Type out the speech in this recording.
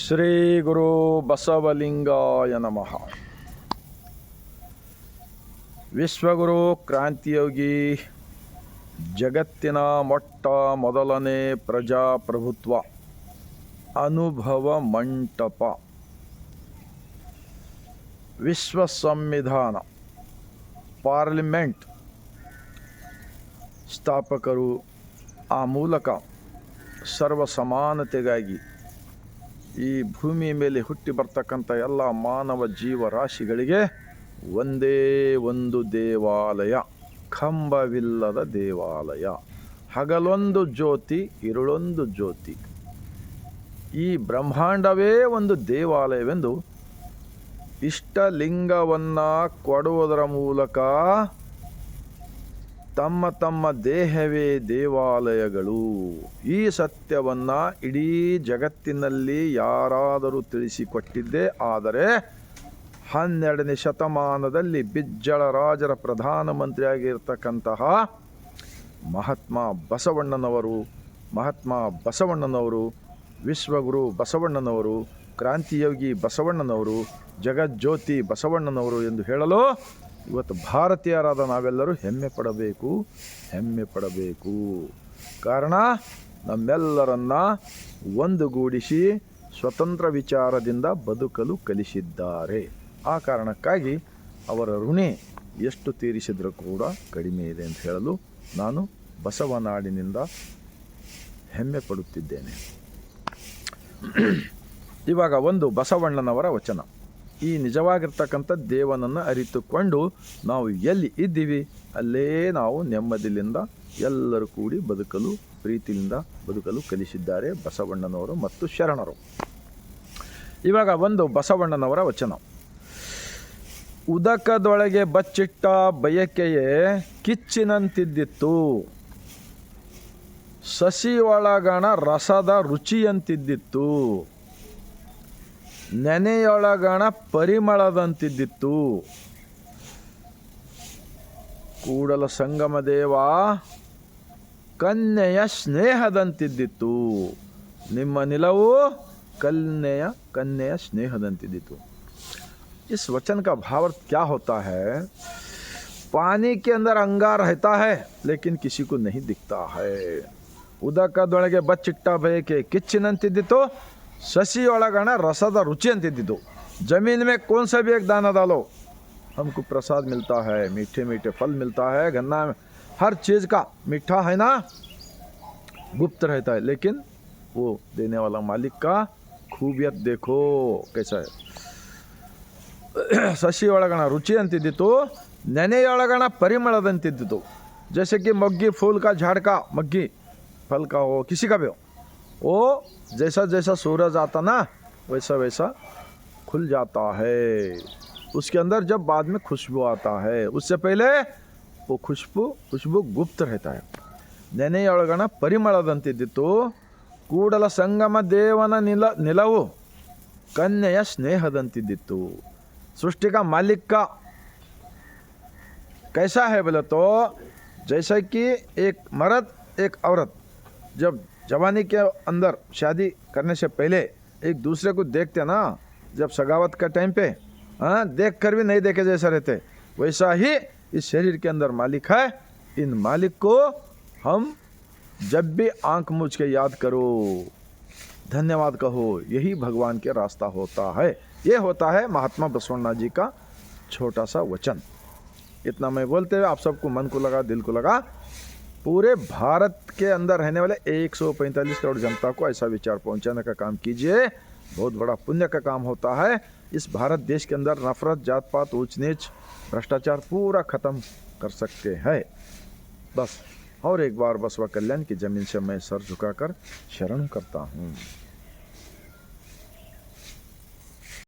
ಶ್ರೀ ಗುರು ಬಸವಲಿಂಗಾಯ ನಮಃ. ವಿಶ್ವಗುರು ಕ್ರಾಂತಿಯೋಗಿ, ಜಗತ್ತಿನ ಮೊಟ್ಟ ಮೊದಲನೇ ಪ್ರಜಾಪ್ರಭುತ್ವ ಅನುಭವ ಮಂಟಪ, ವಿಶ್ವ ಸಂವಿಧಾನ, ಪಾರ್ಲಿಮೆಂಟ್ ಸ್ಥಾಪಕರು. ಆ ಮೂಲಕ ಸರ್ವ ಸಮಾನತೆಗಾಗಿ ಈ ಭೂಮಿ ಮೇಲೆ ಹುಟ್ಟಿ ಬರ್ತಕ್ಕಂಥ ಎಲ್ಲ ಮಾನವ ಜೀವರಾಶಿಗಳಿಗೆ ಒಂದೇ ಒಂದು ದೇವಾಲಯ, ಕಂಬವಿಲ್ಲದ ದೇವಾಲಯ, ಹಗಲೊಂದು ಜ್ಯೋತಿ ഇരുಳೊಂದು ಜ್ಯೋತಿ, ಈ ಬ್ರಹ್ಮಾಂಡವೇ ಒಂದು ದೇವಾಲಯವೆಂದು ಇಷ್ಟಲಿಂಗವನ್ನು ಕೊಡುವುದರ ಮೂಲಕ ತಮ್ಮ ತಮ್ಮ ದೇಹವೇ ದೇವಾಲಯಗಳು, ಈ ಸತ್ಯವನ್ನು ಇಡೀ ಜಗತ್ತಿನಲ್ಲಿ ಯಾರಾದರೂ ತಿಳಿಸಿಕೊಟ್ಟಿದ್ದೇ ಆದರೆ 12ನೇ ಶತಮಾನದಲ್ಲಿ ಬಿಜ್ಜಳ ರಾಜರ ಪ್ರಧಾನಮಂತ್ರಿಯಾಗಿರ್ತಕ್ಕಂತಹ ಮಹಾತ್ಮ ಬಸವಣ್ಣನವರು, ವಿಶ್ವಗುರು ಬಸವಣ್ಣನವರು, ಕ್ರಾಂತಿಯೋಗಿ ಬಸವಣ್ಣನವರು, ಜಗಜ್ಯೋತಿ ಬಸವಣ್ಣನವರು ಎಂದು ಹೇಳಲು ಇವತ್ತು ಭಾರತೀಯರಾದ ನಾವೆಲ್ಲರೂ ಹೆಮ್ಮೆ ಪಡಬೇಕು. ಕಾರಣ ನಮ್ಮೆಲ್ಲರನ್ನ ಒಂದುಗೂಡಿಸಿ ಸ್ವತಂತ್ರ ವಿಚಾರದಿಂದ ಬದುಕಲು ಕಲಿಸಿದ್ದಾರೆ. ಆ ಕಾರಣಕ್ಕಾಗಿ ಅವರ ಋಣಿ ಎಷ್ಟು ತೀರಿಸಿದರೂ ಕೂಡ ಕಡಿಮೆ ಇದೆ ಅಂತ ಹೇಳಲು ನಾನು ಬಸವನಾಡಿನಿಂದ ಹೆಮ್ಮೆ ಪಡುತ್ತಿದ್ದೇನೆ. ಇವಾಗ ಒಂದು ಬಸವಣ್ಣನವರ ವಚನ. ಈ ನಿಜವಾಗಿರ್ತಕ್ಕಂಥ ದೇವನನ್ನು ಅರಿತುಕೊಂಡು ನಾವು ಎಲ್ಲಿ ಇದ್ದೀವಿ ಅಲ್ಲೇ ನಾವು ನೆಮ್ಮದಿಯಿಂದ ಎಲ್ಲರೂ ಕೂಡಿ ಬದುಕಲು, ಪ್ರೀತಿಯಿಂದ ಬದುಕಲು ಕಲಿಸಿದ್ದಾರೆ ಬಸವಣ್ಣನವರು ಮತ್ತು ಶರಣರು. ಇವಾಗ ಒಂದು ಬಸವಣ್ಣನವರ ವಚನ. ಉದಕದೊಳಗೆ ಬಚ್ಚಿಟ್ಟ ಬಯಕೆಯೇ ಕಿಚ್ಚಿನಂತಿದ್ದಿತ್ತು, ಸಸಿಯೊಳಗಣ ರಸದ ರುಚಿಯಂತಿದ್ದಿತ್ತು, ನೆನೆಯೊಳಗಣ ಪರಿಮಳದಂತಿದ್ದಿತ್ತು, ಕೂಡಲ ಸಂಗಮ ದೇವ ಕನ್ಯೆಯ ಸ್ನೇಹದಂತಿದ್ದಿತ್ತು, ನಿಮ್ಮ ನಿಲವು कन्या स्नेहदंतिदितु। इस वचन का भावार्थ क्या होता है? पानी के अंदर अंगार रहता है लेकिन किसी को नहीं दिखता है. ಉದಕದೊಳಗೆ ಬಚ್ಚಿಟ್ಟ ಬಯಕೆ ಕಿಚ್ಚಿನಂತಿದ್ದಿತು, ಸಸಿಯೊಳಗಣ ರಸದ रुचि अंतिद्दितु. जमीन में कौन सा भी एक दाना डालो हमको प्रसाद मिलता है, मीठे मीठे फल मिलता है, गन्ना में हर चीज़ का मीठा है ना, गुप्त रहता है, लेकिन वो देने वाला मालिक का खूबियत देखो कैसा है. ಸಸಿಯೊಳಗಣ ರುಚಿ ಅಂತಿದ್ದಿತು, ನೆನೆಯೊಳಗಣ ಪರಿಮಳದಂತಿದ್ದಿತು. जैसे कि मग्गी फूल का झाड़ का मग्गी फल का हो, किसी का भी हो, वो जैसा जैसा सूरज आता ना वैसा वैसा खुल जाता है. उसके अंदर जब बाद में खुशबू आता है, उससे पहले वो खुशबू गुप्त रहता है. ನೆನೆಯೊಳಗಣ ಪರಿಮಳದಂತಿದ್ದಿತು, ಕೂಡಲ ಸಂಗಮ ದೇವನ ನಿಲವು कन्या स्नेहदंतिद्दितु. सृष्टि का मालिक का कैसा है बोले तो, जैसा कि एक मर्द एक औरत जब जवानी के अंदर शादी करने से पहले एक दूसरे को देखते ना, जब सगावत का टाइम पे देख कर भी नहीं देखे जैसा रहते, वैसा ही इस शरीर के अंदर मालिक है. इन मालिक को हम जब भी आंख मूझ के याद करो, धन्यवाद कहो, यही भगवान के रास्ता होता है. ये होता है महात्मा बसवण्णा जी का छोटा सा वचन. इतना मैं बोलते हुए आप सबको मन को लगा, दिल को लगा, पूरे भारत के अंदर रहने वाले 145 करोड़ जनता को ऐसा विचार पहुंचाने का काम कीजिए. बहुत बड़ा पुण्य का काम होता है. इस भारत देश के अंदर नफरत, जात पात, ऊंच नीच, भ्रष्टाचार पूरा ख़त्म कर सकते हैं. बस और एक बार बसवा कल्याण की ज़मीन से मैं सर झुकाकर शरण करता हूँ.